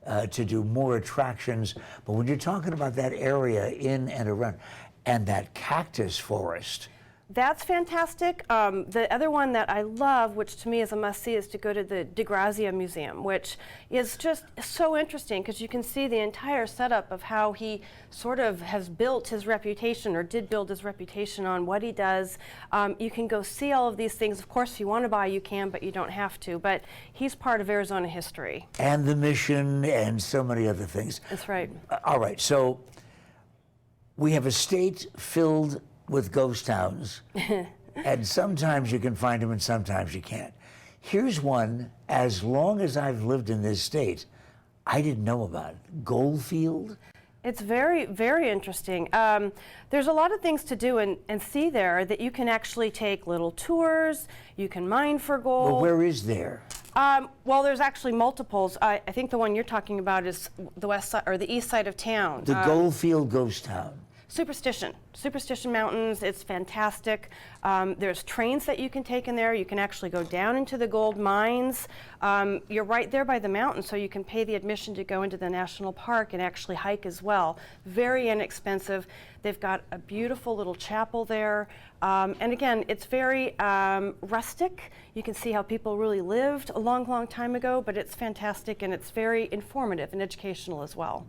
to do more attractions. But when you're talking about that area in and around, and that cactus forest. That's fantastic. The other one that I love, which to me is a must-see, is to go to the DeGrazia Museum, which is just so interesting because you can see the entire setup of how he sort of has built his reputation, or did build his reputation, on what he does. You can go see all of these things. Of course, if you want to buy, you can, but you don't have to. But he's part of Arizona history. And the mission and so many other things. That's right. All right, so we have a state filled with ghost towns, and sometimes you can find them and sometimes you can't. Here's one, as long as I've lived in this state, I didn't know about it. Goldfield? It's very, very interesting. There's a lot of things to do and see there that you can actually take little tours, you can mine for gold. Well, where is there? Well, there's actually multiples. I think the one you're talking about is the west side, or the east side of town. The Goldfield Ghost Town. Superstition Mountains. It's fantastic. There's trains that you can take in there. You can actually go down into the gold mines. You're right there by the mountain, so you can pay the admission to go into the national park and actually hike as well. Very inexpensive. They've got a beautiful little chapel there. And again, it's very rustic. You can see how people really lived a long, long time ago, but it's fantastic, and it's very informative and educational as well.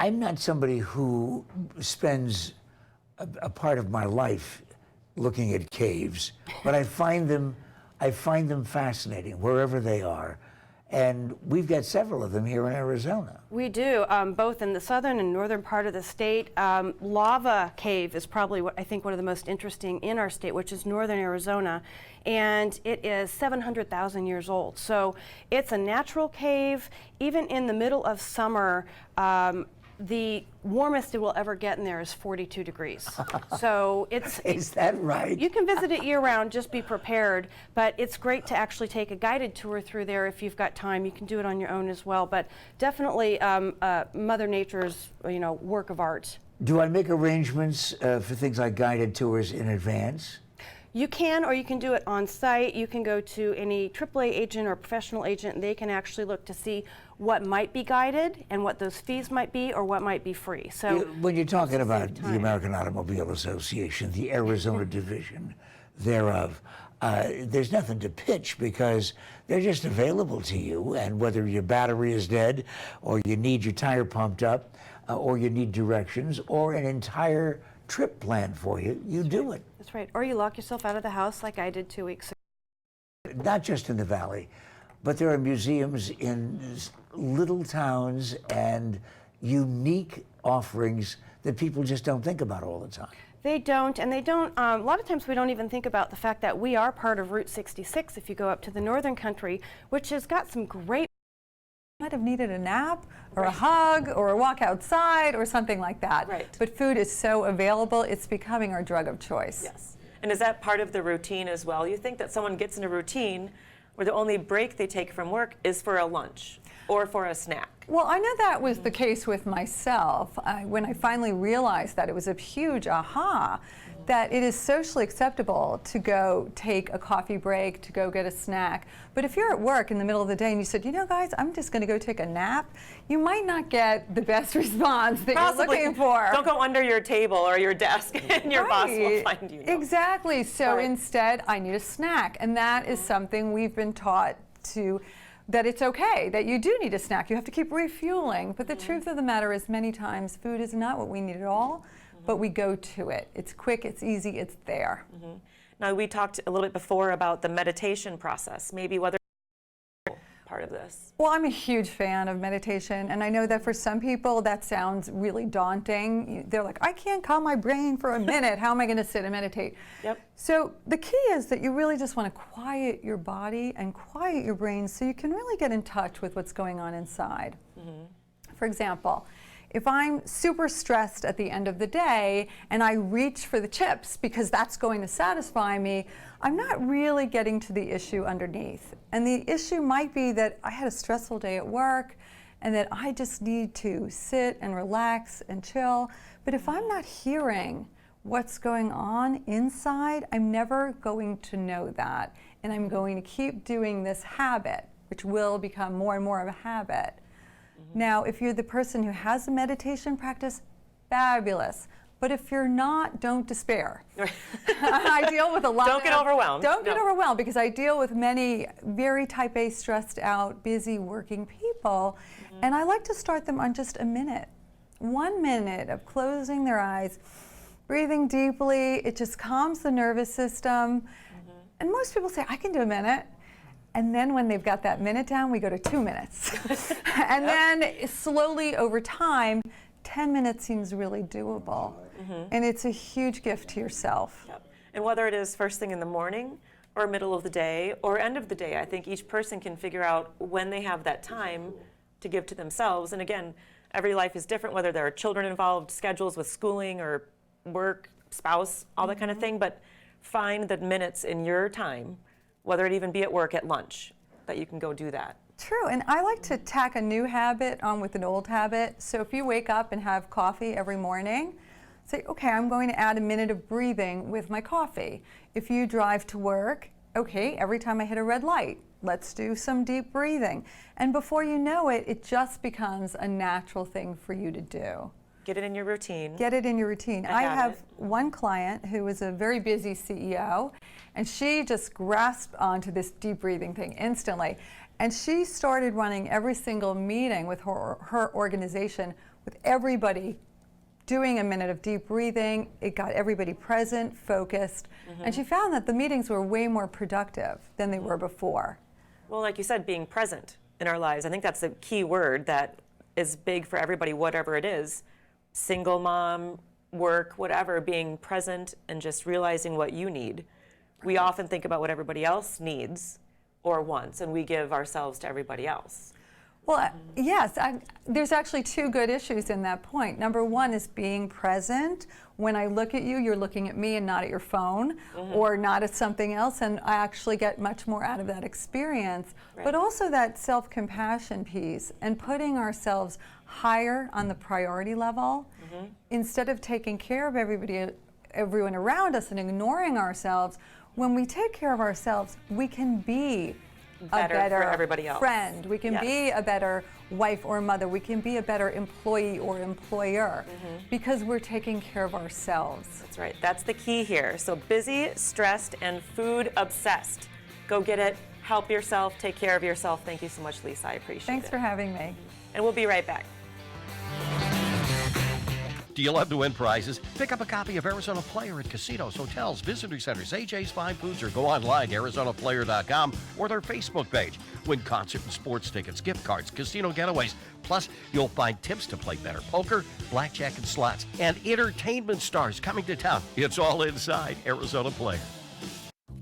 I'm not somebody who spends a part of my life looking at caves, but I find them fascinating wherever they are. And we've got several of them here in Arizona. We do, both in the southern and northern part of the state. Lava Cave is probably, I think, one of the most interesting in our state, which is northern Arizona. And it is 700,000 years old. So it's a natural cave. Even in the middle of summer, the warmest it will ever get in there is 42 degrees. So it's... Is that right? You can visit it year-round, just be prepared. But it's great to actually take a guided tour through there if you've got time. You can do it on your own as well. But definitely Mother Nature's, work of art. Do I make arrangements for things like guided tours in advance? You can, or you can do it on site. You can go to any AAA agent or professional agent, and they can actually look to see what might be guided and what those fees might be, or what might be free. So when you're talking about the American Automobile Association, the Arizona division thereof, there's nothing to pitch because they're just available to you. And whether your battery is dead, or you need your tire pumped up, or you need directions, or an entire trip planned for you, you do it. That's right. Or you lock yourself out of the house like I did 2 weeks ago. Not just in the valley, but there are museums in little towns and unique offerings that people just don't think about all the time. They don't, and they don't, a lot of times we don't even think about the fact that we are part of Route 66 if you go up to the northern country, which has got some great... Might have needed a nap or a hug or a walk outside or something like that. Right. But food is so available, it's becoming our drug of choice. Yes. And is that part of the routine as well? You think that someone gets in a routine where the only break they take from work is for a lunch or for a snack? Well, I know that was the case with myself. When I finally realized that, it was a huge aha, that it is socially acceptable to go take a coffee break, to go get a snack. But if you're at work in the middle of the day and you said, guys, I'm just going to go take a nap, you might not get the best response that Possibly. You're looking for. Don't go under your table or your desk and your boss will find you. Exactly. So Right. instead, I need a snack. And that is something we've been taught that it's okay, that you do need a snack. You have to keep refueling. But the truth of the matter is, many times food is not what we need at all, but we go to it. It's quick, it's easy, it's there. Now, we talked a little bit before about the meditation process, maybe whether part of this. Well, I'm a huge fan of meditation, and I know that for some people that sounds really daunting. They're like, I can't calm my brain for a minute. How am I going to sit and meditate? Yep. So the key is that you really just want to quiet your body and quiet your brain so you can really get in touch with what's going on inside. For example, if I'm super stressed at the end of the day and I reach for the chips because that's going to satisfy me, I'm not really getting to the issue underneath. And the issue might be that I had a stressful day at work and that I just need to sit and relax and chill. But if I'm not hearing what's going on inside, I'm never going to know that. And I'm going to keep doing this habit, which will become more and more of a habit. Now, if you're the person who has a meditation practice, fabulous. But if you're not, don't despair. I deal with a lot Don't get overwhelmed. Don't get No. overwhelmed, because I deal with many very type A, stressed out, busy working people, and I like to start them on just a minute. 1 minute of closing their eyes, breathing deeply. It just calms the nervous system. And most people say, I can do a minute. And then when they've got that minute down, we go to 2 minutes. And then slowly over time, 10 minutes seems really doable. And it's a huge gift to yourself. Yep. And whether it is first thing in the morning or middle of the day or end of the day, I think each person can figure out when they have that time to give to themselves. And again, every life is different, whether there are children involved, schedules with schooling or work, spouse, all that kind of thing. But find the minutes in your time, whether it even be at work, at lunch, that you can go do that. True, and I like to tack a new habit on with an old habit. So if you wake up and have coffee every morning, say, okay, I'm going to add a minute of breathing with my coffee. If you drive to work, okay, every time I hit a red light, let's do some deep breathing. And before you know it, it just becomes a natural thing for you to do. Get it in your routine. Get it in your routine. I have have it. one client who is a very busy CEO, and she just grasped onto this deep breathing thing instantly. And she started running every single meeting with her organization, with everybody doing a minute of deep breathing. It got everybody present, focused, and she found that the meetings were way more productive than they were before. Well, like you said, being present in our lives. I think that's the key word that is big for everybody, whatever it is. Single mom, work, whatever, being present and just realizing what you need. We often think about what everybody else needs or wants, and we give ourselves to everybody else. Well, yes, there's actually two good issues in that point. Number one is being present. When I look at you, you're looking at me and not at your phone or not at something else, and I actually get much more out of that experience. Right. But also that self-compassion piece and putting ourselves higher on the priority level instead of taking care of everyone around us and ignoring ourselves. When we take care of ourselves, we can be Better a better for everybody else. friend. We can Yes. be a better wife or mother. We can be a better employee or employer because we're taking care of ourselves. That's right. That's the key here. So busy, stressed, and food obsessed. Go get it. Help yourself. Take care of yourself. Thank you so much, Lisa. I appreciate Thanks it. for having me. And we'll be right back. Do you love to win prizes? Pick up a copy of Arizona Player at casinos, hotels, visitor centers, AJ's Fine Foods, or go online to ArizonaPlayer.com or their Facebook page. Win concert and sports tickets, gift cards, casino getaways. Plus, you'll find tips to play better poker, blackjack, and slots, and entertainment stars coming to town. It's all inside Arizona Player.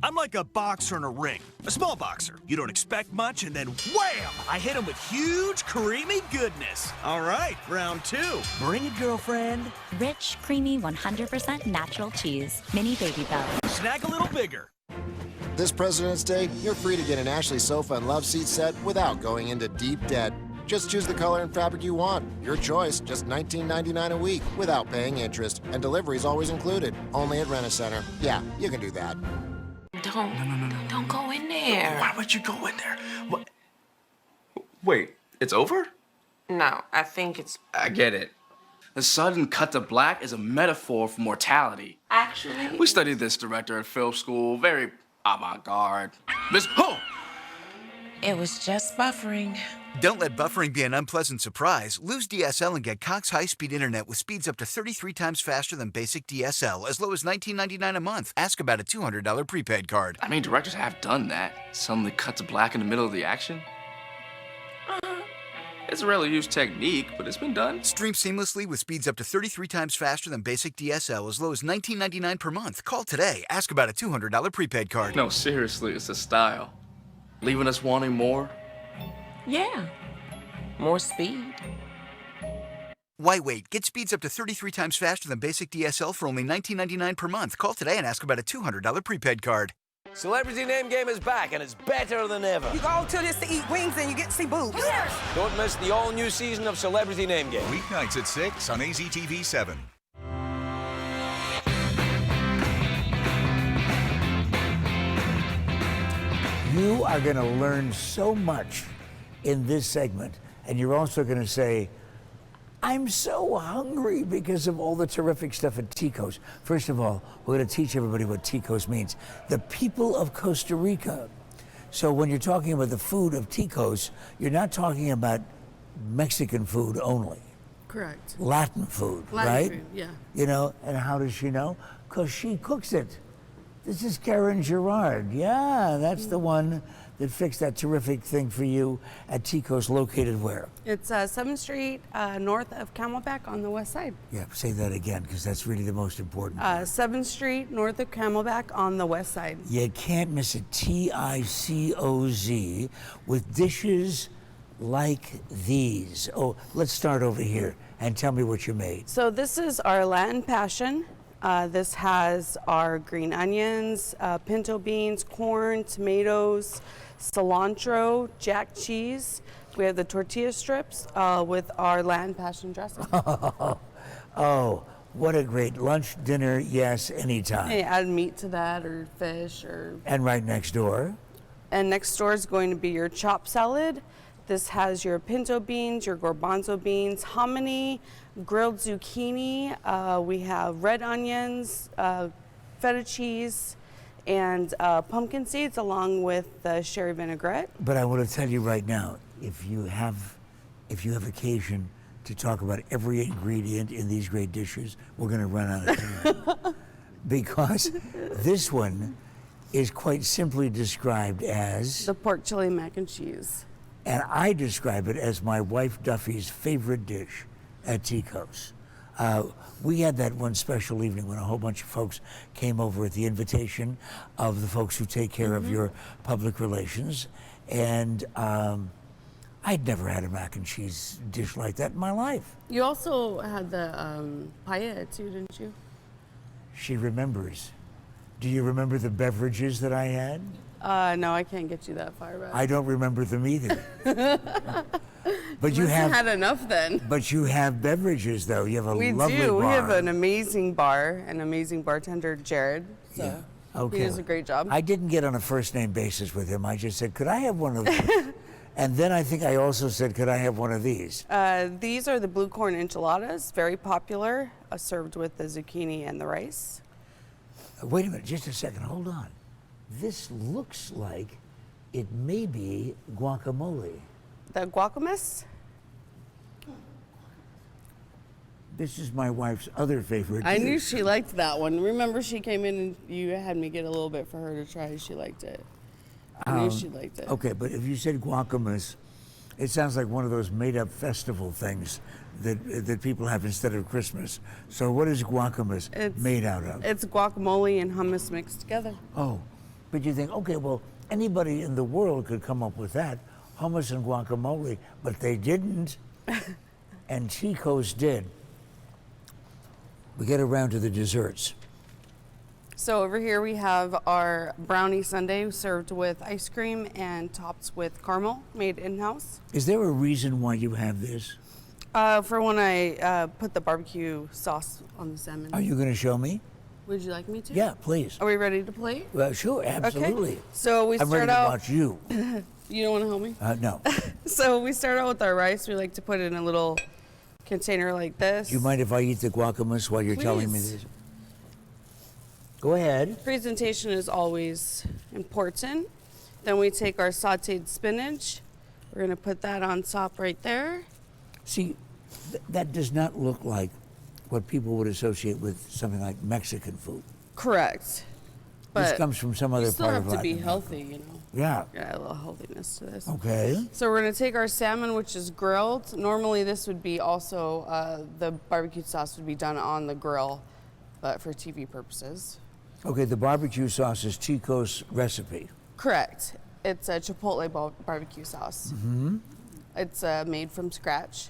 I'm like a boxer in a ring. A small boxer. You don't expect much, and then wham! I hit him with huge, creamy goodness. All right, round two. Bring it, girlfriend. Rich, creamy, 100% natural cheese. Mini Baby Bell. Snag a little bigger. This President's Day, you're free to get an Ashley sofa and love seat set without going into deep debt. Just choose the color and fabric you want. Your choice, just $19.99 a week without paying interest. And delivery is always included. Only at Rent-A-Center. Yeah, you can do that. Don't go in there. Why would you go in there? What? Wait, it's over? No, I think it's... I get it. The sudden cut to black is a metaphor for mortality. Actually... We studied this director at film school, very avant-garde. Miss... Oh! It was just buffering. Don't let buffering be an unpleasant surprise. Lose DSL and get Cox high-speed internet with speeds up to 33 times faster than basic DSL, as low as $19.99 a month. Ask about a $200 prepaid card. I mean, directors have done that. Suddenly cut to black in the middle of the action. It's a rarely used technique, but it's been done. Stream seamlessly with speeds up to 33 times faster than basic DSL, as low as $19.99 per month. Call today. Ask about a $200 prepaid card. No, seriously, it's a style. Leaving us wanting more. Yeah. More speed. Why wait? Get speeds up to 33 times faster than basic DSL for only $19.99 per month. Call today and ask about a $200 prepaid card. Celebrity Name Game is back, and it's better than ever. You go to this to eat wings and you get to see boobs. Yes. Don't miss the all-new season of Celebrity Name Game. Weeknights at 6 on AZTV 7. You are going to learn so much in this segment, and you're also going to say, I'm so hungry because of all the terrific stuff at Tico's. First of all, we're going to teach everybody what Tico's means. The people of Costa Rica. So when you're talking about the food of Tico's, you're not talking about Mexican food only. Correct. Latin food, Latin right? food, yeah. You know, and how does she know? Because she cooks it. This is Karen Gerard. Yeah, that's the one that fixed that terrific thing for you at Tico's, located where? It's 7th Street, north of Camelback on the west side. Yeah, say that again, because that's really the most important. 7th Street, north of Camelback on the west side. You can't miss it. Ticoz, with dishes like these. Oh, let's start over here and tell me what you made. So this is our Latin Passion. This has our green onions, pinto beans, corn, tomatoes, cilantro, jack cheese. We have the tortilla strips with our Latin Passion dressing. Oh, what a great lunch, dinner, yes, anytime. And add meat to that, or fish, or. And right next door? And next door is going to be your chopped salad. This has your pinto beans, your garbanzo beans, hominy, grilled zucchini. We have red onions, feta cheese, and pumpkin seeds, along with the sherry vinaigrette. But I want to tell you right now, if you have occasion to talk about every ingredient in these great dishes, we're going to run out of time. Because this one is quite simply described as the pork chili mac and cheese. And I describe it as my wife Duffy's favorite dish at Tico's. We had that one special evening when a whole bunch of folks came over at the invitation of the folks who take care of your public relations. And I'd never had a mac and cheese dish like that in my life. You also had the paella too, didn't you? She remembers. Do you remember the beverages that I had? No, I can't get you that far back. I don't remember them either. But you Must have had enough then. But you have beverages, though. You have a lovely bar. We do. We have an amazing bar, an amazing bartender, Jared. So Yeah. Okay. he does a great job. I didn't get on a first name basis with him. I just said, could I have one of these? And then I think I also said, could I have one of these? These are the blue corn enchiladas, very popular, served with the zucchini and the rice. Wait a minute, just a second. Hold on. This looks like it may be guacamole. The guacamas? This is my wife's other favorite I dish. knew she liked that one. Remember, she came in and you had me get a little bit for her to try. She liked it. I knew she liked it. Okay, but if you said guacamas, it sounds like one of those made-up festival things that people have instead of Christmas. So what is guacamas made out of? It's guacamole and hummus mixed together. Oh, but you think, okay, well, anybody in the world could come up with that, hummus and guacamole, but they didn't, and Tico's did. We get around to the desserts. So over here we have our brownie sundae served with ice cream and topped with caramel, made in-house. Is there a reason why you have this? For when I put the barbecue sauce on the salmon. Are you going to show me? Would you like me to? Yeah, please. Are we ready to plate? Well, sure, absolutely. Okay. So we I'm start ready to out. watch you. You don't want to help me? No. So we start out with our rice. We like to put it in a little container like this. Do you mind if I eat the guacamas while you're telling me Please. this? Go ahead. Presentation is always important. Then we take our sauteed spinach. We're going to put that on top right there. See, that does not look like what people would associate with something like Mexican food. Correct. This comes from some other you still part have of to Latin be America. healthy, you know. Yeah. Add a little healthiness to this. Okay. So we're going to take our salmon, which is grilled. Normally this would be also, the barbecue sauce would be done on the grill, but for TV purposes. Okay, the barbecue sauce is Tico's recipe. Correct. It's a chipotle barbecue sauce. Mm-hmm. It's made from scratch.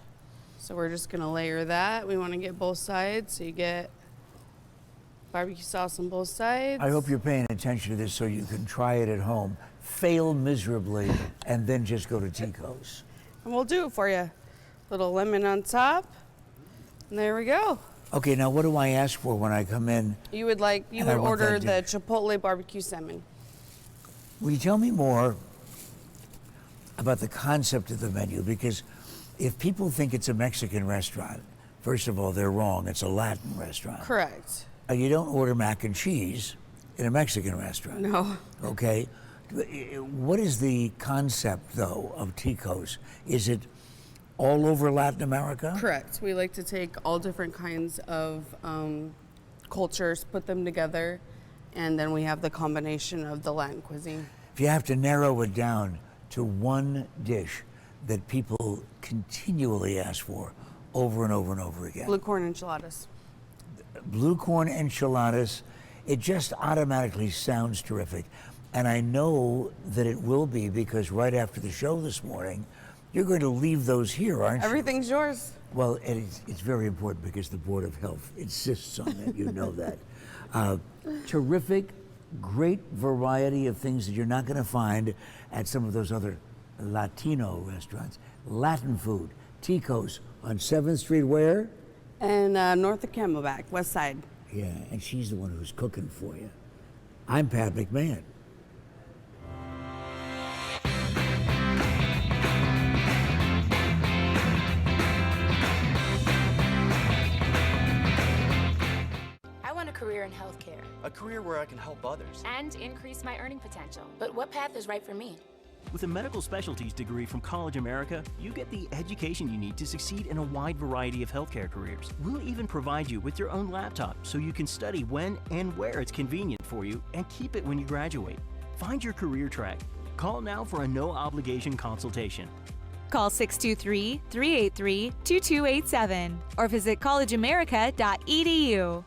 So we're just going to layer that. We want to get both sides, so you get barbecue sauce on both sides. I hope you're paying attention to this so you can try it at home, fail miserably, and then just go to Tico's. And we'll do it for you. Little lemon on top. And there we go. Okay, now what do I ask for when I come in? You would And I want order that the chipotle barbecue salmon. Will you tell me more about the concept of the menu? Because If people think it's a Mexican restaurant, first of all, they're wrong. It's a Latin restaurant. Correct. You don't order mac and cheese in a Mexican restaurant. No. Okay. What is the concept, though, of Ticos? Is it all over Latin America? Correct. We like to take all different kinds of cultures, put them together, and then we have the combination of the Latin cuisine. If you have to narrow it down to one dish that people continually ask for over and over and over again. Blue corn enchiladas. Blue corn enchiladas, it just automatically sounds terrific. And I know that it will be, because right after the show this morning, you're going to leave those here, aren't you? Everything's yours. Well, and it's very important because the Board of Health insists on that. You know that. Terrific, great variety of things that you're not going to find at some of those other Latino restaurants. Latin food, Ticos on 7th Street, where? And north of Camelback, west side. Yeah, and she's the one who's cooking for you. I'm Pat McMahon. I want a career in healthcare. A career where I can help others. And increase my earning potential. But what path is right for me? With a medical specialties degree from College America, you get the education you need to succeed in a wide variety of healthcare careers. We'll even provide you with your own laptop so you can study when and where it's convenient for you and keep it when you graduate. Find your career track. Call now for a no-obligation consultation. Call 623-383-2287 or visit collegeamerica.edu.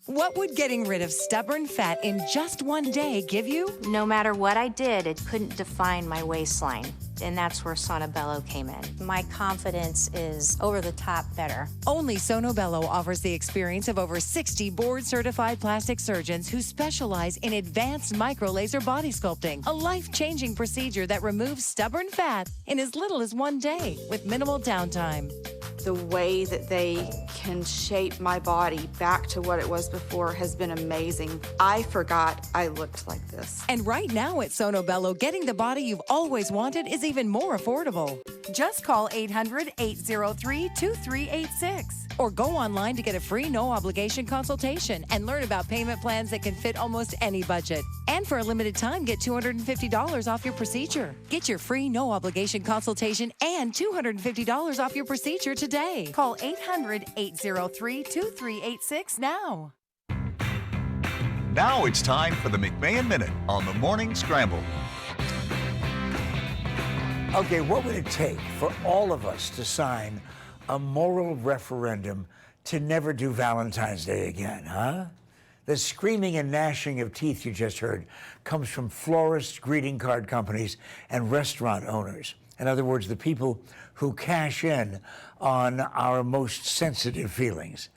What would getting rid of stubborn fat in just one day give you? No matter what I did, it couldn't define my waistline. And that's where Sonobello came in. My confidence is over the top better. Only Sonobello offers the experience of over 60 board-certified plastic surgeons who specialize in advanced micro-laser body sculpting, a life-changing procedure that removes stubborn fat in as little as one day with minimal downtime. The way that they can shape my body back to what it was before has been amazing. I forgot I looked like this. And right now at Sonobello, getting the body you've always wanted is even more affordable. Just call 800-803-2386 or go online to get a free no-obligation consultation and learn about payment plans that can fit almost any budget. And for a limited time, get $250 off your procedure. Get your free no-obligation consultation and $250 off your procedure today. Call 800-803-2386 now. Now it's time for the McMahon Minute on the Morning Scramble. Okay, what would it take for all of us to sign a moral referendum to never do Valentine's Day again, huh? The screaming and gnashing of teeth you just heard comes from florists, greeting card companies, and restaurant owners. In other words, the people who cash in on our most sensitive feelings.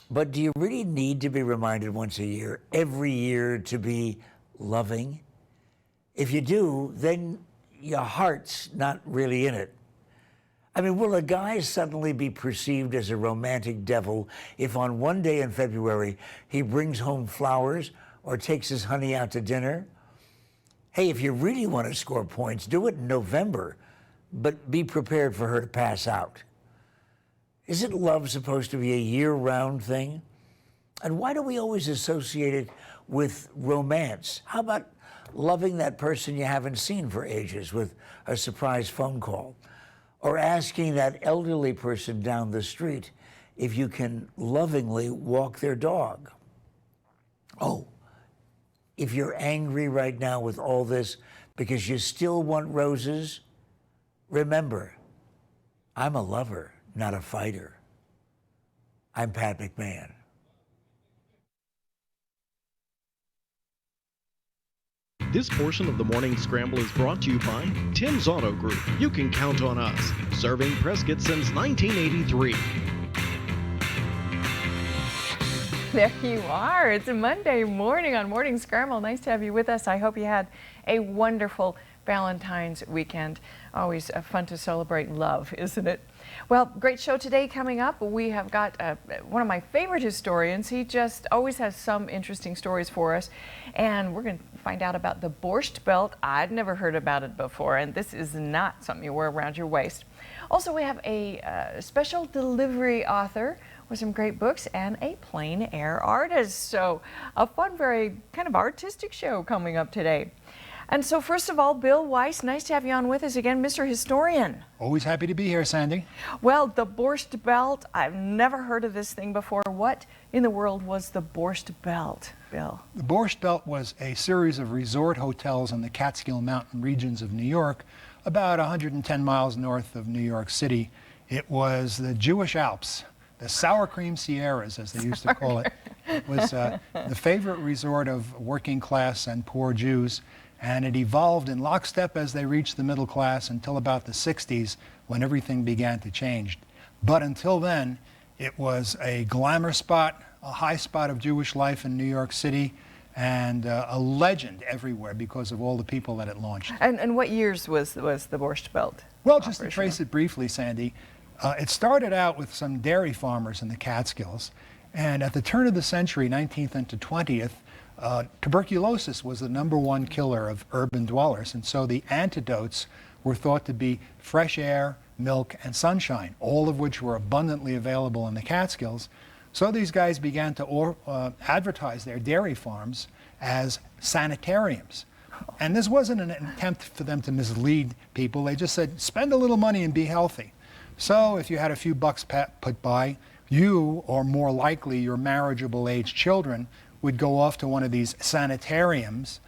But do you really need to be reminded once a year, every year, to be loving? If you do, then your heart's not really in it. I mean, will a guy suddenly be perceived as a romantic devil if on one day in February he brings home flowers or takes his honey out to dinner? Hey, if you really want to score points, do it in November, but be prepared for her to pass out. Isn't love supposed to be a year-round thing? And why do we always associate it with romance? How about loving that person you haven't seen for ages with a surprise phone call? Or asking that elderly person down the street if you can lovingly walk their dog? Oh, if you're angry right now with all this because you still want roses, remember, I'm a lover, not a fighter. I'm Pat McMahon. This portion of the Morning Scramble is brought to you by Tim's Auto Group. You can count on us, serving Prescott since 1983. There you are. It's a Monday morning on Morning Scramble. Nice to have you with us. I hope you had a wonderful Valentine's weekend. Always fun to celebrate love, isn't it? Well, great show today coming up. We have got one of my favorite historians. He just always has some interesting stories for us. And we're going to find out about the Borscht Belt. I'd never heard about it before, and this is not something you wear around your waist. Also, we have a special delivery author with some great books and a plein air artist. So a fun, very kind of artistic show coming up today. And so first of all, Bill Weiss, nice to have you on with us again, Mr. Historian. Always happy to be here, Sandy. Well, the Borscht Belt, I've never heard of this thing before. What in the world was the Borscht Belt, Bill? The Borscht Belt was a series of resort hotels in the Catskill Mountain regions of New York, about 110 miles north of New York City. It was the Jewish Alps, the sour cream Sierras, as they used to call it. It was the favorite resort of working class and poor Jews. And it evolved in lockstep as they reached the middle class until about the 60s, when everything began to change. But until then, it was a glamour spot, a high spot of Jewish life in New York City, and a legend everywhere because of all the people that it launched. And what years was the Borscht Belt? Well, just to trace it briefly, Sandy, it started out with some dairy farmers in the Catskills, and at the turn of the century, 19th into 20th, tuberculosis was the #1 killer of urban dwellers, and so the antidotes were thought to be fresh air, milk, and sunshine, all of which were abundantly available in the Catskills. So these guys began to advertise their dairy farms as sanitariums. And this wasn't an attempt for them to mislead people. They just said, spend a little money and be healthy. So if you had a few bucks put by, you, or more likely your marriageable age children, would go off to one of these sanitariums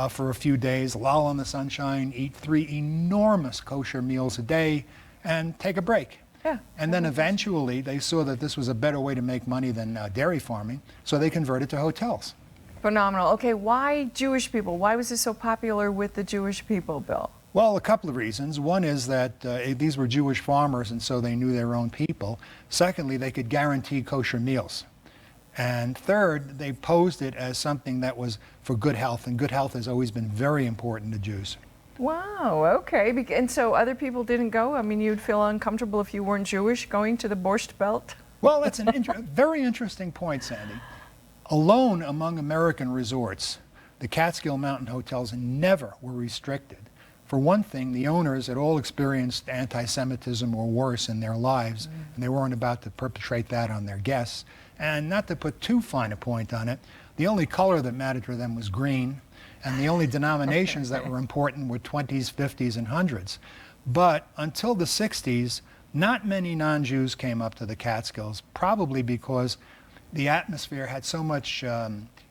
for a few days, loll in the sunshine, eat 3 enormous kosher meals a day, and take a break. Yeah. And then eventually they saw that this was a better way to make money than dairy farming, so they converted to hotels. Phenomenal. Okay, why Jewish people? Why was this so popular with the Jewish people, Bill? Well, a couple of reasons. One is that these were Jewish farmers, and so they knew their own people. Secondly, they could guarantee kosher meals. And third, they posed it as something that was for good health, and good health has always been very important to Jews. Wow, okay. And so other people didn't go? I mean, you'd feel uncomfortable if you weren't Jewish going to the Borscht Belt? Well, that's a very interesting point, Sandy. Alone among American resorts, the Catskill Mountain hotels never were restricted. For one thing, the owners had all experienced anti-Semitism or worse in their lives, and they weren't about to perpetrate that on their guests. And not to put too fine a point on it, the only color that mattered to them was green, and the only denominations that were important were 20s, 50s, and 100s. But until the 60s, not many non-Jews came up to the Catskills, probably because the atmosphere had so much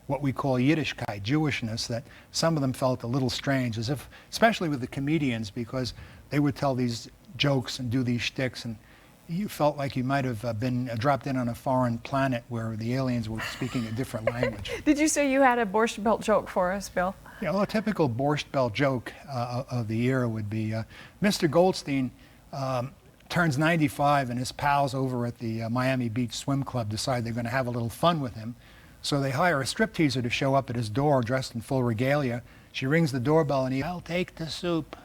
what we call Yiddishkeit, Jewishness, that some of them felt a little strange, as if, especially with the comedians, because they would tell these jokes and do these shticks, and you felt like you might have been dropped in on a foreign planet where the aliens were speaking a different language. Did you say you had a Borscht Belt joke for us, Bill? Yeah, well, a typical Borscht Belt joke of the era would be, Mr. Goldstein turns 95 and his pals over at the Miami Beach Swim Club decide they're going to have a little fun with him. So they hire a stripteaser to show up at his door dressed in full regalia. She rings the doorbell and I'll take the soup.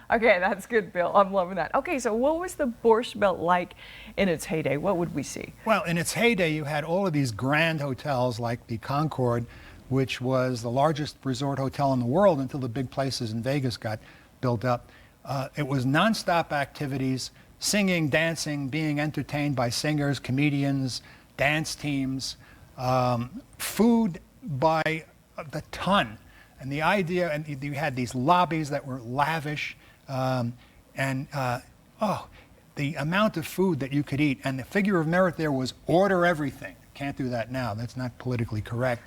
Okay, that's good, Bill. I'm loving that. Okay, so what was the Borscht Belt like in its heyday? What would we see? Well, in its heyday, you had all of these grand hotels like the Concord, which was the largest resort hotel in the world until the big places in Vegas got built up. It was nonstop activities, singing, dancing, being entertained by singers, comedians, dance teams, food by the ton. And the idea, and you had these lobbies that were lavish, the amount of food that you could eat, and the figure of merit there was order everything. Can't do that now, that's not politically correct.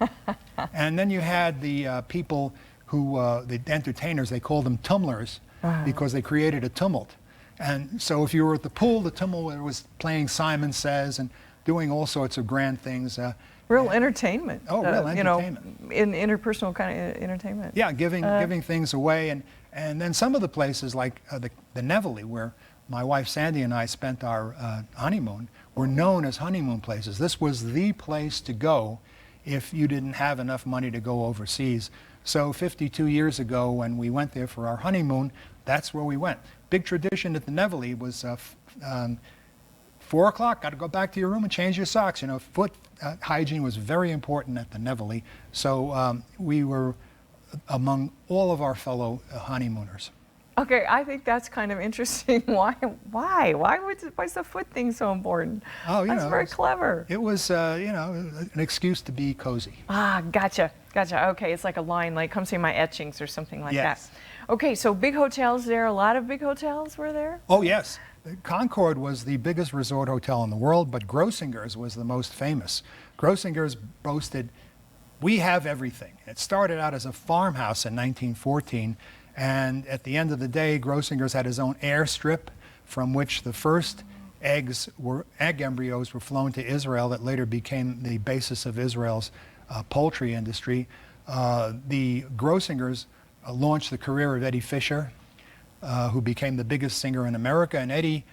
And then you had the people who, the entertainers, they called them tumblers because they created a tumult. And so if you were at the pool, the tumult was playing Simon Says and doing all sorts of grand things. Real entertainment. Oh, real entertainment. You know, in interpersonal kind of entertainment. Yeah, giving things away. And then some of the places like the Nevele, where my wife Sandy and I spent our honeymoon, were known as honeymoon places. This was the place to go if you didn't have enough money to go overseas. So 52 years ago when we went there for our honeymoon, that's where we went. big tradition at the Nevele was 4 o'clock, got to go back to your room and change your socks. You know, foot hygiene was very important at the Nevele. So we were among all of our fellow honeymooners. Okay, I think that's kind of interesting. Why is the foot thing so important? Oh, that's very clever. It was, an excuse to be cozy. Ah, gotcha. Okay, it's like a line, like come see my etchings or something like Yes. that. Okay, so big hotels there. A lot of big hotels were there? Oh, yes. Concord was the biggest resort hotel in the world, but Grossinger's was the most famous. Grossinger's boasted, we have everything. It started out as a farmhouse in 1914, and at the end of the day, Grossinger's had his own airstrip from which the first egg embryos were flown to Israel that later became the basis of Israel's poultry industry. The Grossingers launched the career of Eddie Fisher, who became the biggest singer in America, and Eddie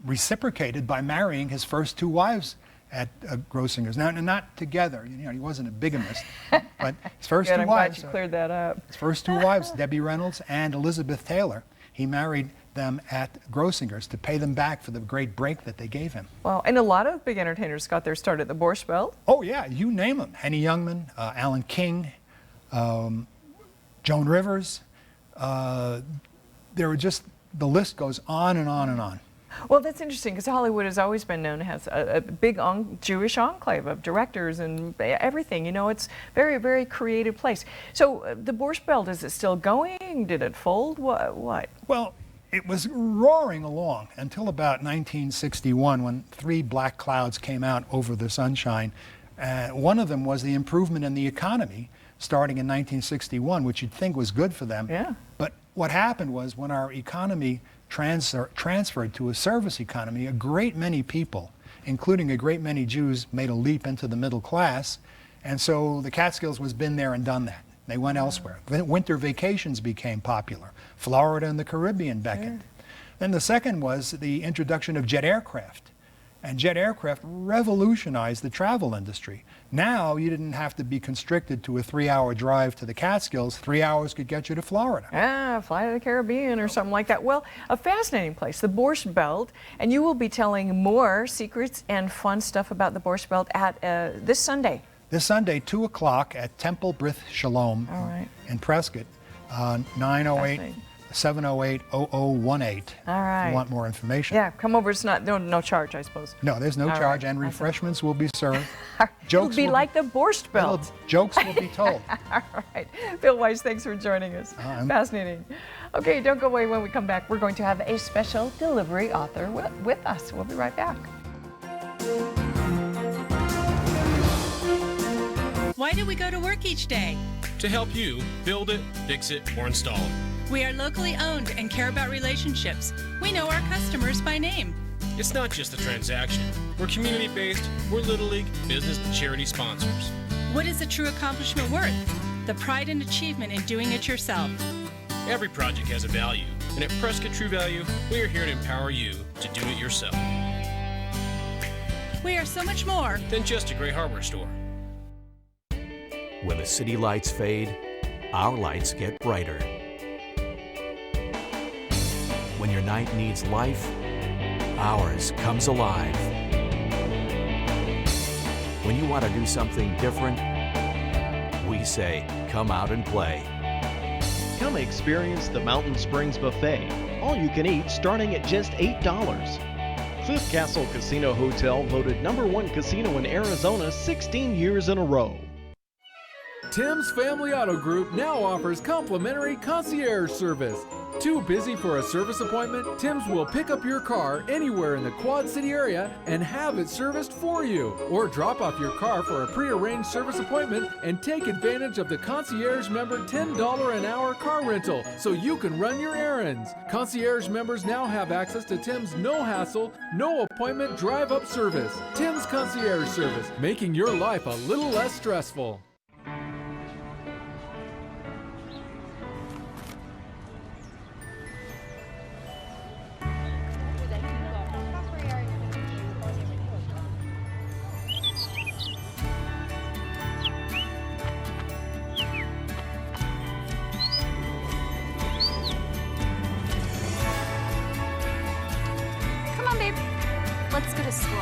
reciprocated by marrying his first 2 wives at Grossinger's. Now, not together, he wasn't a bigamist, but his first Good, 2 I'm wives. glad you cleared that up. His first 2 wives, Debbie Reynolds and Elizabeth Taylor, he married them at Grossinger's to pay them back for the great break that they gave him. Well, and a lot of big entertainers got their start at the Borscht Belt. Oh yeah, you name them. Henny Youngman, Alan King, Joan Rivers. There were just, the list goes on and on and on. Well, that's interesting because Hollywood has always been known as a big Jewish enclave of directors and everything. It's very, very creative place. So the Borscht Belt, is it still going? Did it fold? What? Well, it was roaring along until about 1961 when 3 black clouds came out over the sunshine. One of them was the improvement in the economy starting in 1961, which you'd think was good for them. Yeah. But what happened was when our economy transferred to a service economy, a great many people, including a great many Jews, made a leap into the middle class. And so the Catskills was been there and done that. They went elsewhere. Winter vacations became popular. Florida and the Caribbean beckoned. Sure. Then the second was the introduction of jet aircraft. And jet aircraft revolutionized the travel industry. Now you didn't have to be constricted to a 3-hour drive to the Catskills. 3 hours could get you to Florida. Yeah, fly to the Caribbean or something like that. Well, a fascinating place, the Borscht Belt, and you will be telling more secrets and fun stuff about the Borscht Belt at this Sunday. This Sunday, 2 o'clock at Temple Brith Shalom in Prescott, 908-708-0018. All right. If you want more information. Yeah, come over. It's no charge, I suppose. No, there's no charge, and refreshments will be served. It'll be like the Borscht Belt. Jokes will be told. All right. Bill Weiss, thanks for joining us. Fascinating. Okay, don't go away. When we come back, we're going to have a special delivery author with us. We'll be right back. Why do we go to work each day? To help you build it, fix it, or install it. We are locally owned and care about relationships. We know our customers by name. It's not just a transaction. We're community-based, we're Little League, business, and charity sponsors. What is a true accomplishment worth? The pride and achievement in doing it yourself. Every project has a value, and at Prescott True Value, we are here to empower you to do it yourself. We are so much more than just a great hardware store. When the city lights fade, our lights get brighter. When your night needs life, ours comes alive. When you want to do something different, we say, come out and play. Come experience the Mountain Springs Buffet. All you can eat starting at just $8. Cliff Castle Casino Hotel voted #1 casino in Arizona 16 years in a row. Tim's Family Auto Group now offers complimentary concierge service. Too busy for a service appointment? Tim's will pick up your car anywhere in the Quad City area and have it serviced for you. Or drop off your car for a prearranged service appointment and take advantage of the concierge member $10 an hour car rental so you can run your errands. Concierge members now have access to Tim's no hassle, no appointment drive up service. Tim's Concierge Service, making your life a little less stressful. Come on, babe. Let's go to school.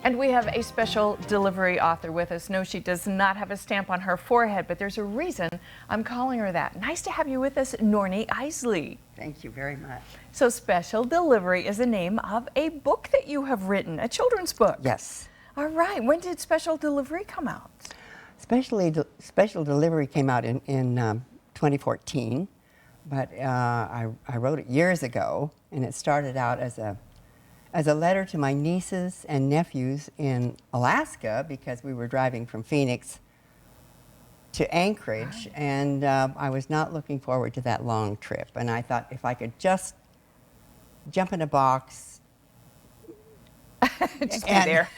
And we have a special delivery author with us. No, she does not have a stamp on her forehead, but there's a reason I'm calling her that. Nice to have you with us, Nornie Isley. Thank you very much. So Special Delivery is the name of a book that you have written, a children's book. Yes. All right. When did Special Delivery come out? Special Delivery came out in 2014, but I wrote it years ago, and it started out as a letter to my nieces and nephews in Alaska, because we were driving from Phoenix to Anchorage, and I was not looking forward to that long trip. And I thought if I could just jump in a box just be there.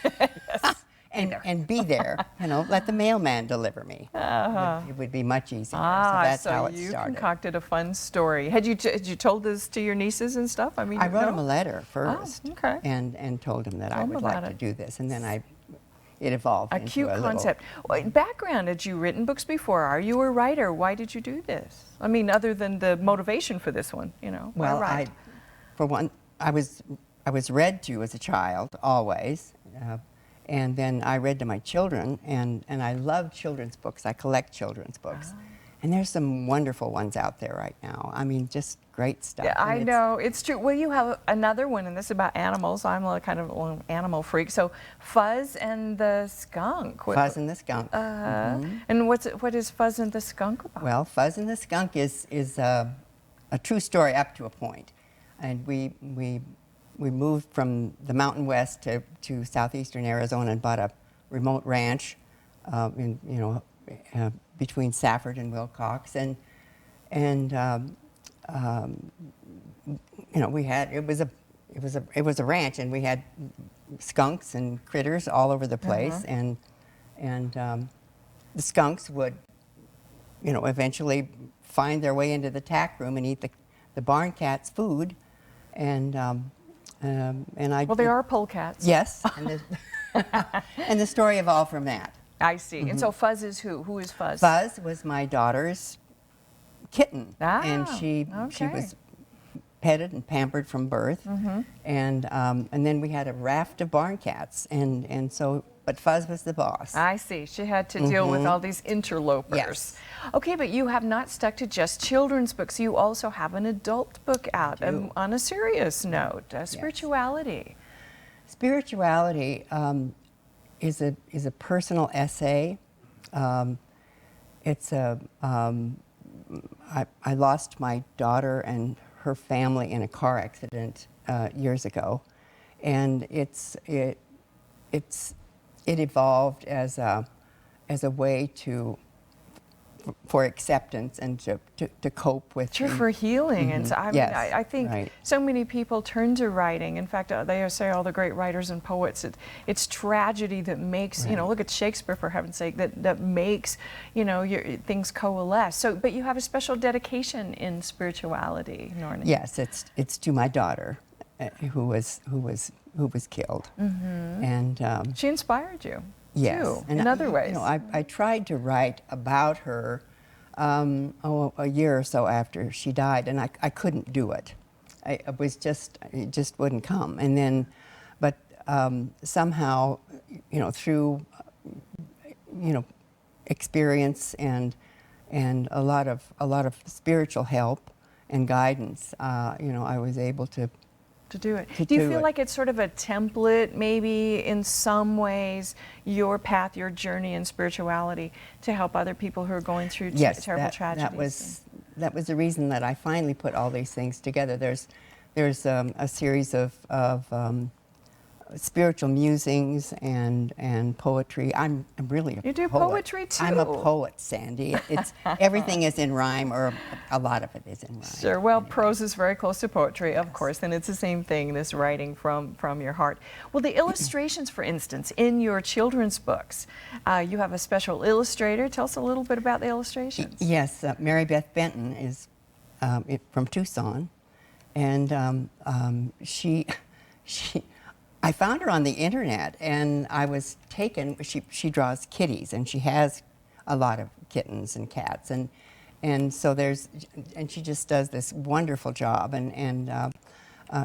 and be there, you know, let the mailman deliver me. It would be much easier. So that's how it you started. concocted a fun story. Had you told this to your nieces and stuff? I mean, I wrote them a letter first, okay. and told them that I Tell would them like about to it. do this, and then it evolved A into cute a little concept. Background, had you written books before? Are you a writer? Why did you do this? I mean, other than the motivation for this one, you know. Well, why write? for one, I was read to as a child always, and then I read to my children, and I love children's books. I collect children's books, and there's some wonderful ones out there right now. I mean, just great stuff. Yeah, I know, it's true. Well, you have another one, and this is about animals. I'm a kind of an animal freak. So, Fuzz and the Skunk. Fuzz and the Skunk. And what is Fuzz and the Skunk about? Well, Fuzz and the Skunk is a true story up to a point, and we moved from the Mountain West to southeastern Arizona and bought a remote ranch, between Safford and Wilcox, and we had it was a ranch, and we had skunks and critters all over the place, and the skunks would, eventually find their way into the tack room and eat the barn cat's food, and I. Well, they are polecats. Yes, and the story evolved from that. I see. And so Fuzz is who? Who is Fuzz? Fuzz was my daughter's kitten, and she okay. was petted and pampered from birth, and then we had a raft of barn cats, but Fuzz was the boss. I see. She had to deal with all these interlopers. Yes. Okay, but you have not stuck to just children's books. You also have an adult book out on a serious note, spirituality. Spirituality is a personal essay. It's I lost my daughter and her family in a car accident years ago, and it evolved as a way for acceptance and to cope with. Sure, for healing. And so, I think right. so many people turn to writing. In fact, they say all the great writers and poets, it's tragedy that makes, look at Shakespeare, for heaven's sake, that makes, things coalesce. So, but you have a special dedication in spirituality, Nornie. Yes, it's to my daughter, who was killed, and she inspired you. Yes, too, in other ways. I tried to write about her a year or so after she died, and I couldn't do it. It just wouldn't come. And then, but somehow, through experience and a lot of spiritual help and guidance, I was able to do it. Do you feel like it's sort of a template, maybe in some ways, your path, your journey in spirituality, to help other people who are going through terrible tragedies? That was the reason that I finally put all these things together. There's a series of spiritual musings and poetry. I'm really a poet. You do poetry too. I'm a poet, Sandy. It's everything is in rhyme, or a lot of it is in rhyme. Sure. Well, prose is very close to poetry, of course, and it's the same thing, this writing from your heart. Well, the illustrations, for instance, in your children's books, you have a special illustrator. Tell us a little bit about the illustrations. Yes, Mary Beth Benton is from Tucson, and she I found her on the internet, and I was taken. She draws kitties, and she has a lot of kittens and cats, and so and she just does this wonderful job, and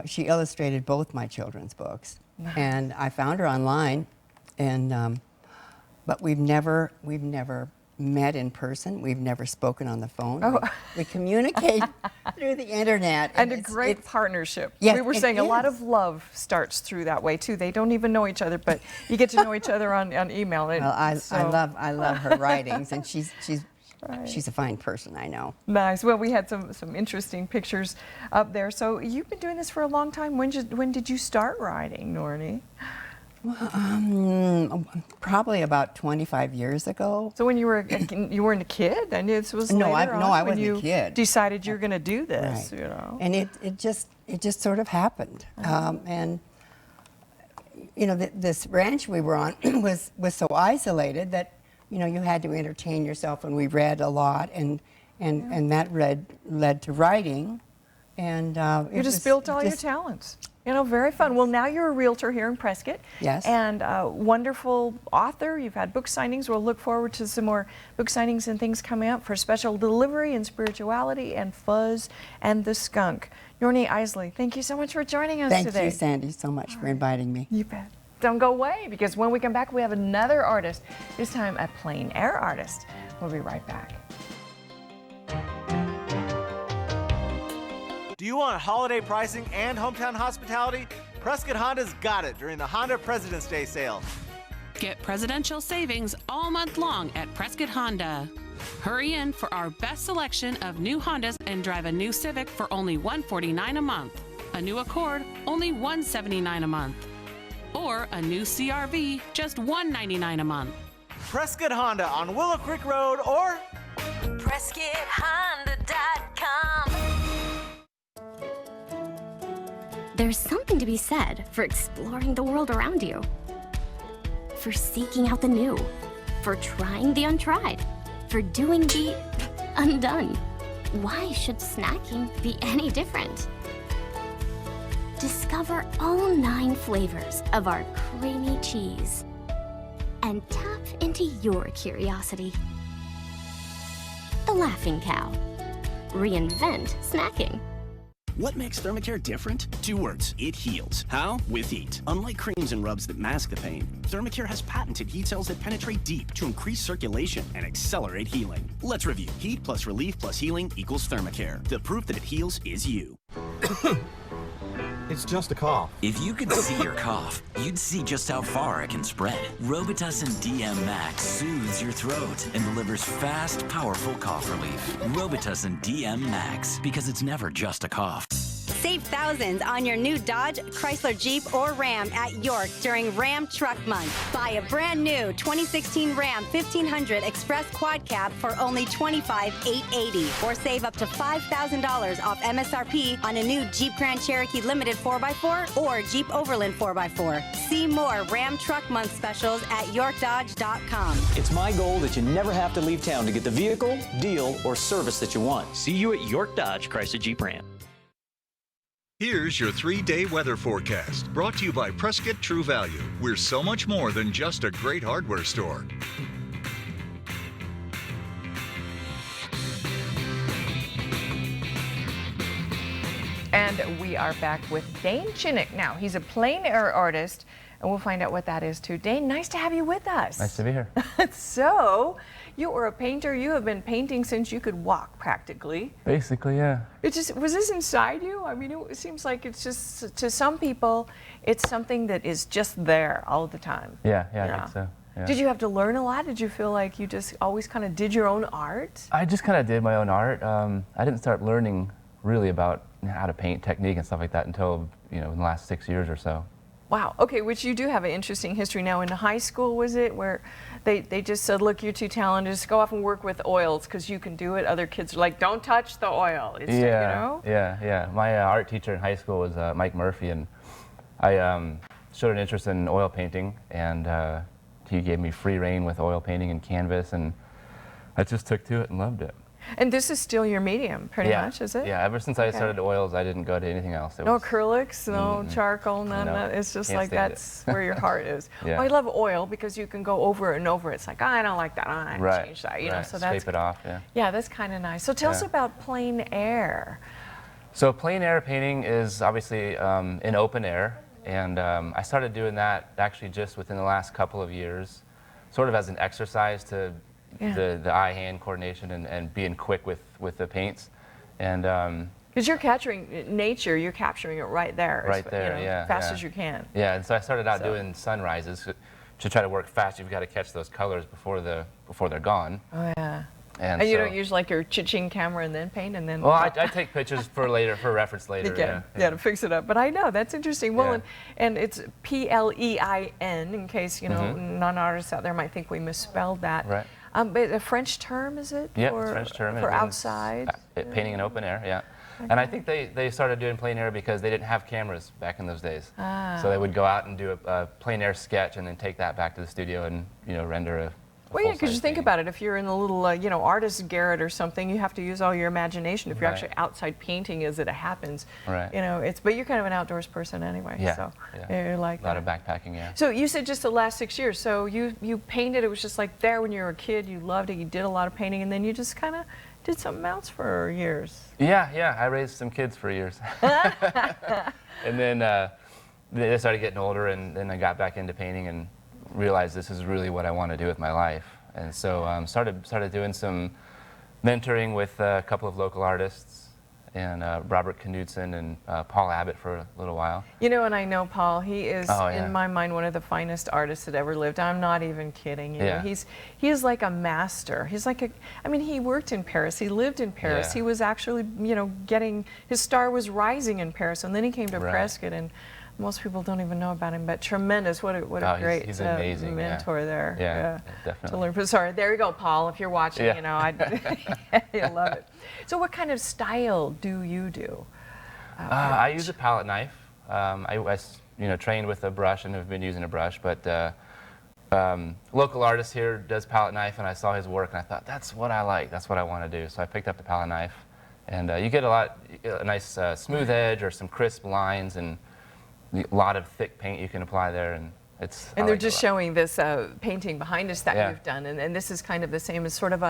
she illustrated both my children's books. Nice. And I found her online, and but we've never met in person. We've never spoken on the phone. Oh. We communicate through the internet. And a great partnership. Yes, we were it saying a lot is. of love starts through that way too. They don't even know each other, but you get to know each other on email. Well, I love her writings, and she's Right. a fine person, I know. Nice. Well, we had some interesting pictures up there. So you've been doing this for a long time. When did you start writing, Nornie? Probably about 25 years ago. So when you weren't a kid, and this was No, later I on when wasn't you a kid. decided you're going to do this. Right. You know. And it just sort of happened. And you know, this ranch we were on was so isolated that, you know, you had to entertain yourself, and we read a lot, and that led to writing, and you just built all your talents. You know, very fun. Well, now you're a realtor here in Prescott. Yes. And a wonderful author. You've had book signings. We'll look forward to some more book signings and things coming up for Special Delivery and Spirituality and Fuzz and the Skunk. Nornie Isley, thank you so much for joining us today. Thank you, Sandy, so much for inviting me. You bet. Don't go away, because when we come back, we have another artist, this time a plein air artist. We'll be right back. Do you want holiday pricing and hometown hospitality? Prescott Honda's got it during the Honda President's Day sale. Get presidential savings all month long at Prescott Honda. Hurry in for our best selection of new Hondas and drive a new Civic for only $149 a month. A new Accord, only $179 a month. Or a new CRV, just $199 a month. Prescott Honda on Willow Creek Road or PrescottHonda.com. There's something to be said for exploring the world around you, for seeking out the new, for trying the untried, for doing the undone. Why should snacking be any different? Discover all 9 flavors of our creamy cheese and tap into your curiosity. The Laughing Cow. Reinvent snacking. What makes Thermacare different? 2 words. It heals. How? With heat. Unlike creams and rubs that mask the pain, Thermacare has patented heat cells that penetrate deep to increase circulation and accelerate healing. Let's review. Heat plus relief plus healing equals Thermacare. The proof that it heals is you. It's just a cough. If you could see your cough, you'd see just how far it can spread. Robitussin DM Max soothes your throat and delivers fast, powerful cough relief. Robitussin DM Max, because it's never just a cough. Save thousands on your new Dodge, Chrysler, Jeep, or Ram at York during Ram Truck Month. Buy a brand new 2016 Ram 1500 Express Quad Cab for only $25,880, or save up to $5,000 off MSRP on a new Jeep Grand Cherokee Limited 4x4 or Jeep Overland 4x4. See more Ram Truck Month specials at YorkDodge.com. It's my goal that you never have to leave town to get the vehicle, deal, or service that you want. See you at York Dodge Chrysler Jeep Ram. Here's your 3-day weather forecast, brought to you by Prescott True Value. We're so much more than just a great hardware store. And we are back with Dane Chinook. Now, he's a plein air artist, and we'll find out what that is too. Dane, nice to have you with us. Nice to be here. So, you are a painter. You have been painting since you could walk, practically. Basically, yeah. Was this inside you? I mean, it seems like it's just, to some people, it's something that is just there all the time. Yeah, I think so. Yeah. Did you have to learn a lot? Did you feel like you just always kind of did your own art? I just kind of did my own art. I didn't start learning really about how to paint technique and stuff like that until, in the last 6 years or so. Wow. Okay, which you do have an interesting history now. In high school, was it, where they just said, look, you're too talented, just go off and work with oils because you can do it. Other kids are like, don't touch the oil. It's, Yeah. My art teacher in high school was Mike Murphy, and I showed an interest in oil painting, and he gave me free rein with oil painting and canvas, and I just took to it and loved it. And this is still your medium, pretty much, is it? Yeah, ever since I Okay. started oils, I didn't go to anything else. It No was, acrylics, no charcoal, none of that. It's just Can't like stand that's where your heart is. Yeah. Well, I love oil because you can go over it and over it. It's like, I don't like that. I Right, change that. You know, right. so that's Scrape it off, yeah. Yeah, that's kind of nice. So tell us Yeah. about plein air. So plein air painting is obviously in open air, and I started doing that actually just within the last couple of years, sort of as an exercise to the eye-hand coordination and being quick with the paints. And Because you're capturing nature, you're capturing it right there. right there, you know, fast as you can. Yeah, and so I started out doing sunrises to try to work fast. You've got to catch those colors before they're gone. Oh yeah. And you so- don't use like your cha-ching camera and then paint and then. Well, I take pictures for later, for reference later. Yeah, to fix it up. But I know that's interesting. Well, Yeah. and it's P-L-E-I-N in case you know non-artists out there might think we misspelled that. Right. But a French term is it? Yeah, for, French term. for It means, outside. painting in open air, yeah. And I think they started doing plein air because they didn't have cameras back in those days. Ah. So they would go out and do a plein air sketch and then take that back to the studio and render a Well, yeah, because you think about it. If you're in a little, artist's garret or something, you have to use all your imagination. If you're Right. actually outside painting as it happens, Right. but you're kind of an outdoors person anyway. Yeah, So yeah. you're like a lot that. of backpacking, yeah. So you said just the last 6 years. So you painted. It was just like there when you were a kid. You loved it. You did a lot of painting, and then you just kind of did something else for years. Yeah. I raised some kids for years. And then they started getting older, and then I got back into painting and realized this is really what I want to do with my life. And so started doing some mentoring with a couple of local artists, and Robert Knudsen and Paul Abbott for a little while. And I know Paul. He is, Oh, yeah. in my mind, one of the finest artists that ever lived. I'm not even kidding. Yeah. He is like a master. He's like he worked in Paris. He lived in Paris. Yeah. He was actually, getting his star was rising in Paris, and then he came to Right. Prescott, and most people don't even know about him. But tremendous. What a great he's amazing, mentor there. Yeah, To definitely. learn from. Sorry, there you go, Paul. If you're watching, Yeah. you'll love it. So, what kind of style do you do? I use a palette knife. I trained with a brush and have been using a brush, but local artist here does palette knife, and I saw his work and I thought, that's what I like, that's what I want to do. So I picked up the palette knife, and you get a nice smooth edge or some crisp lines and a lot of thick paint you can apply there, and it's. And I they're like it a just lot. showing this painting behind us that Yeah. you've done, and this is kind of the same as sort of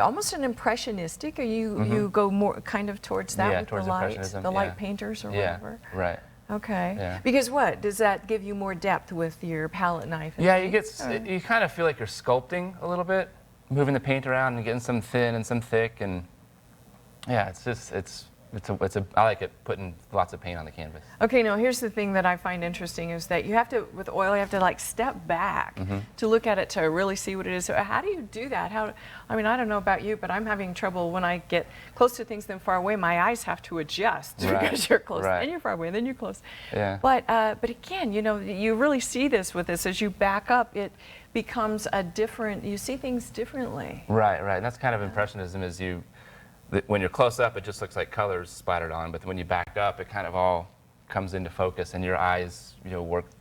almost an impressionistic. Or you go more kind of towards that Yeah, with towards the light impressionism, light yeah. painters or Yeah, whatever. right. Okay. Yeah. Because what does that give you more depth with your palette knife? and Yeah, you paint? get you kind of feel like you're sculpting a little bit, moving the paint around and getting some thin and some thick, and yeah, I like it putting lots of paint on the canvas. Okay, now here's the thing that I find interesting is that you have to, with oil, you have to like step back to look at it to really see what it is. So how do you do that? I don't know about you, but I'm having trouble when I get close to things then far away. My eyes have to adjust Right, because you're close, right. then you're far away, then you're close. Yeah. But again, you really see this with this as you back up. It becomes you see things differently. Right. And that's kind of impressionism. When you're close up, it just looks like colors splattered on, but when you back up, it kind of all comes into focus, and your eyes,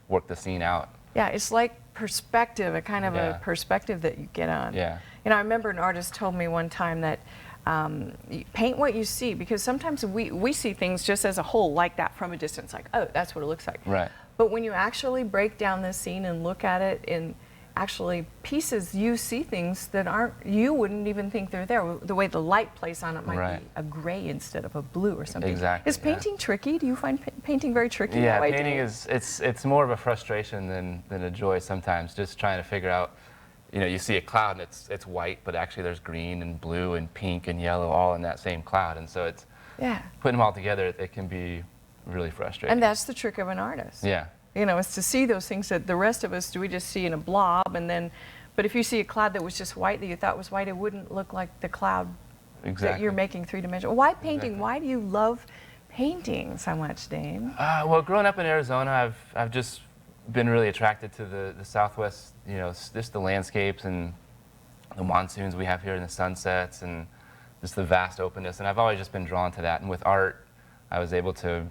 work the scene out. Yeah, it's like perspective, a kind of Yeah. a perspective that you get on. Yeah. I remember an artist told me one time that you paint what you see, because sometimes we see things just as a whole like that from a distance, like, oh, that's what it looks like. Right. But when you actually break down this scene and look at it in actually pieces, you see things that you wouldn't even think they're there. The way the light plays on it might Right. be a gray instead of a blue or something. Exactly, Is painting tricky? Do you find painting very tricky? Yeah, that way, painting Dave? it's more of a frustration than a joy sometimes. Just trying to figure out, you see a cloud and it's white, but actually there's green and blue and pink and yellow all in that same cloud, and so it's putting them all together. It can be really frustrating. And that's the trick of an artist. Yeah. It's to see those things that the rest of us we just see in a blob, but if you see a cloud that was just white that you thought was white, it wouldn't look like the cloud that you're making three-dimensional. Why painting? Exactly. Why do you love painting so much, Dane? Well, growing up in Arizona, I've just been really attracted to the Southwest, just the landscapes and the monsoons we have here and the sunsets and just the vast openness, and I've always just been drawn to that. And with art, I was able to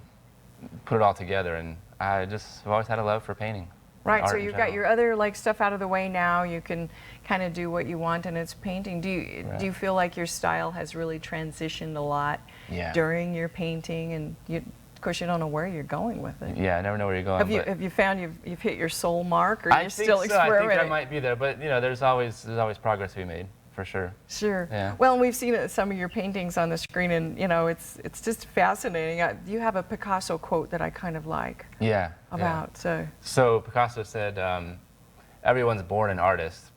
put it all together, and I've always had a love for painting. Right, art so in you've got general. your other like stuff out of the way now. You can kind of do what you want, and it's painting. Do you feel like your style has really transitioned a lot during your painting? And of course, you don't know where you're going with it. Yeah, I never know where you're going. Have you found you've hit your soul mark, or you're I think still so. experimenting? I think I might be there, but there's always progress to be made, for sure. Sure. Yeah. Well, and we've seen some of your paintings on the screen, and it's just fascinating. You have a Picasso quote that I kind of like. Yeah. About So Picasso said, "Everyone's born an artist."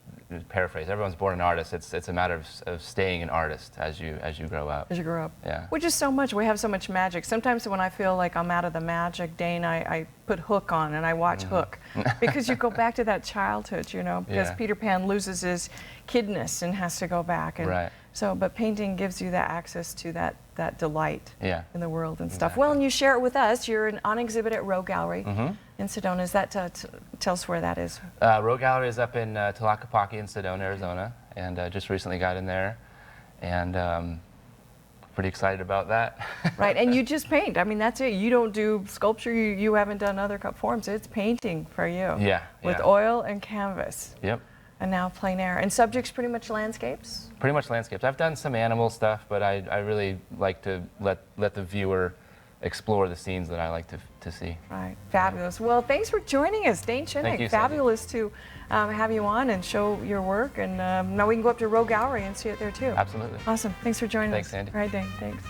Paraphrase: "Everyone's born an artist. It's a matter of staying an artist as you grow up." As you grow up. Yeah. Which is so much. We have so much magic. Sometimes when I feel like I'm out of the magic, Dane, I put Hook on and I watch Hook, because you go back to that childhood, because Peter Pan loses his kidness and has to go back. And Right. So, but painting gives you that access to that delight in the world and stuff. Exactly. Well, and you share it with us. You're on exhibit at Row Gallery in Sedona. Is that tell us where that is? Row Gallery is up in Tlaquepaque in Sedona, Arizona, and just recently got in there, and pretty excited about that. Right, and you just paint. I mean, that's it. You don't do sculpture. You haven't done other forms. It's painting for you. Yeah. With oil and canvas. Yep. And now plein air. And subjects pretty much landscapes? Pretty much landscapes. I've done some animal stuff, but I really like to let the viewer explore the scenes that I like to see. Right, fabulous. Well, thanks for joining us, Dane Chinnick. Thank you, Sandy. Fabulous to have you on and show your work. And now we can go up to Row Gallery and see it there too. Absolutely. Awesome. Thanks for joining Thanks, us. Sandy. All right, Dane. Thanks.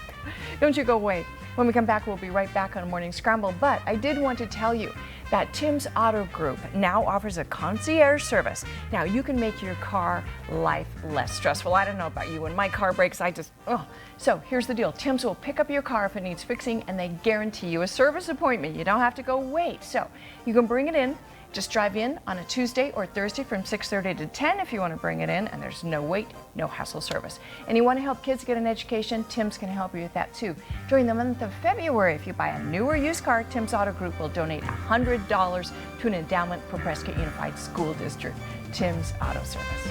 Don't you go away. When we come back, we'll be right back on Morning Scramble. But I did want to tell you that Tim's Auto Group now offers a concierge service. Now, you can make your car life less stressful. I don't know about you. When my car breaks, So here's the deal. Tim's will pick up your car if it needs fixing, and they guarantee you a service appointment. You don't have to go wait. So you can bring it in. Just drive in on a Tuesday or Thursday from 6:30 to 10 if you want to bring it in, and there's no wait, no hassle service. And you want to help kids get an education, Tim's can help you with that too. During the month of February, if you buy a new or used car, Tim's Auto Group will donate $100 to an endowment for Prescott Unified School District. Tim's Auto Service.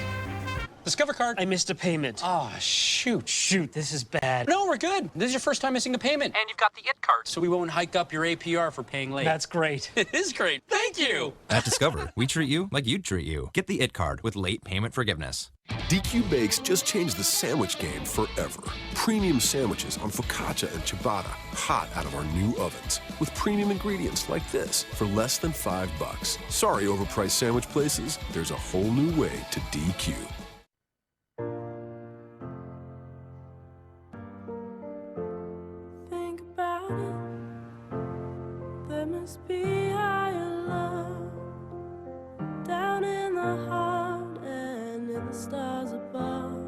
Discover card. I missed a payment. Oh, shoot. This is bad. No, we're good. This is your first time missing a payment. And you've got the IT card, so we won't hike up your APR for paying late. That's great. It is great. Thank you. At Discover, we treat you like you'd treat you. Get the IT card with late payment forgiveness. DQ Bakes just changed the sandwich game forever. Premium sandwiches on focaccia and ciabatta, hot out of our new ovens, with premium ingredients like this for less than $5. Sorry, overpriced sandwich places. There's a whole new way to DQ. Think about it. There must be higher love down in the heart and in the stars above.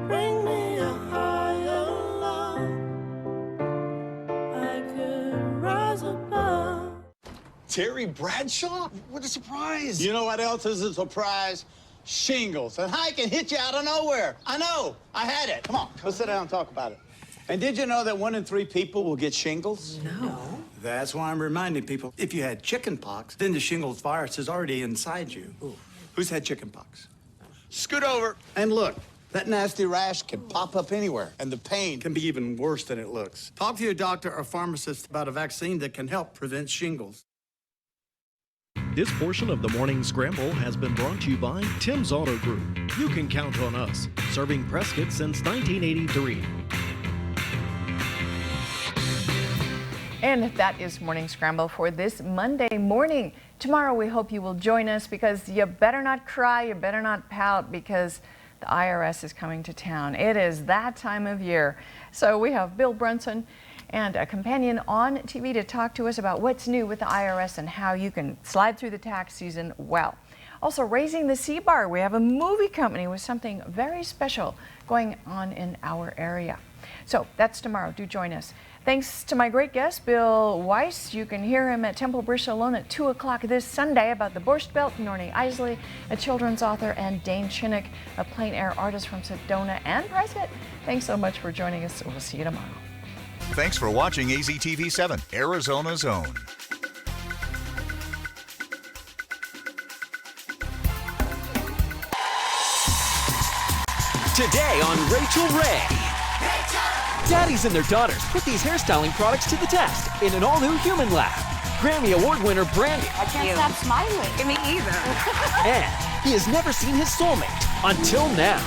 Bring me a higher love. I could rise above. Terry Bradshaw? What a surprise. You know what else is a surprise? Shingles. And I can hit you out of nowhere. I know. I had it. Come on, go sit down and talk about it. And did you know that 1 in 3 people will get shingles? No. That's why I'm reminding people, if you had chicken pox, then the shingles virus is already inside you. Ooh. Who's had chicken pox? Scoot over and look. That nasty rash can pop up anywhere, and the pain can be even worse than it looks. Talk to your doctor or pharmacist about a vaccine that can help prevent shingles. This portion of the Morning Scramble has been brought to you by Tim's Auto Group. You can count on us, serving Prescott since 1983. And that is Morning Scramble for this Monday morning. Tomorrow we hope you will join us, because you better not cry, you better not pout, because the IRS is coming to town. It is that time of year. So we have Bill Brunson and a companion on TV to talk to us about what's new with the IRS and how you can slide through the tax season well. Also, Raising the C-Bar, we have a movie company with something very special going on in our area. So that's tomorrow. Do join us. Thanks to my great guest, Bill Weiss. You can hear him at Temple Brish Alone at 2 o'clock this Sunday about the Borscht Belt. Nornie Isley, a children's author, and Dane Chinnick, a plein air artist from Sedona and Prescott. Thanks so much for joining us. We'll see you tomorrow. Thanks for watching AZTV 7, Arizona's own. Today on Rachel Ray. Daddies and their daughters put these hairstyling products to the test in an all-new Human Lab. Grammy Award winner Brandy. I can't stop smiling. Me either. And he has never seen his soulmate until now.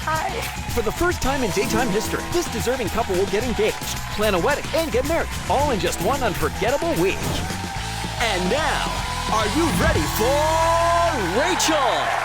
Hi. For the first time in daytime history, this deserving couple will get engaged, plan a wedding, and get married, all in just one unforgettable week. And now, are you ready for Rachel?